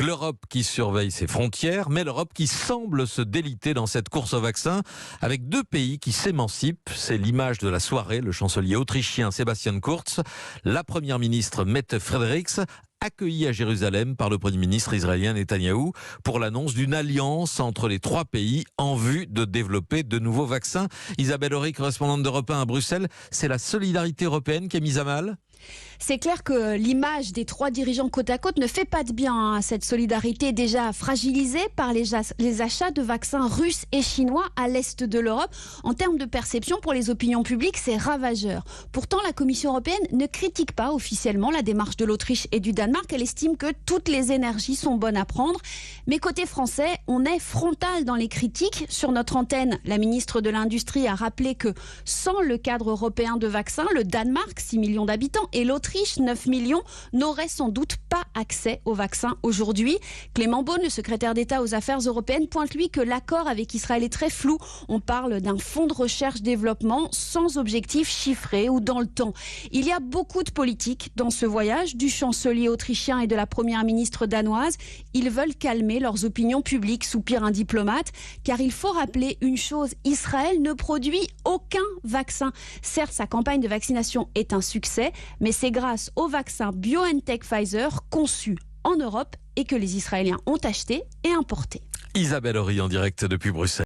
L'Europe qui surveille ses frontières, mais l'Europe qui semble se déliter dans cette course au vaccin avec deux pays qui s'émancipent. C'est l'image de la soirée. Le chancelier autrichien Sebastian Kurz, la première ministre Mette Fredericks, accueillie à Jérusalem par le Premier ministre israélien Netanyahou pour l'annonce d'une alliance entre les trois pays en vue de développer de nouveaux vaccins. Isabelle Horry, correspondante d'Europe 1 à Bruxelles, c'est la solidarité européenne qui est mise à mal ? C'est clair que l'image des trois dirigeants côte à côte ne fait pas de bien. Cette solidarité déjà fragilisée par les achats de vaccins russes et chinois à l'est de l'Europe. En termes de perception pour les opinions publiques, c'est ravageur. Pourtant, la Commission européenne ne critique pas officiellement la démarche de l'Autriche et du Danemark. Elle estime que toutes les énergies sont bonnes à prendre. Mais côté français, on est frontal dans les critiques. Sur notre antenne, la ministre de l'Industrie a rappelé que sans le cadre européen de vaccins, le Danemark, 6 millions d'habitants, et l'Autriche, 9 millions, n'auraient sans doute pas accès aux vaccins aujourd'hui. Clément Beaune, le secrétaire d'État aux affaires européennes, pointe lui que l'accord avec Israël est très flou. On parle d'un fonds de recherche-développement sans objectif chiffré ou dans le temps. Il y a beaucoup de politique dans ce voyage du chancelier autrichien et de la première ministre danoise. Ils veulent calmer leurs opinions publiques, soupire un diplomate, car il faut rappeler une chose, Israël ne produit aucun vaccin. Certes, sa campagne de vaccination est un succès, mais c'est grâce au vaccin BioNTech Pfizer conçu en Europe et que les Israéliens ont acheté et importé. Isabelle Horry en direct depuis Bruxelles.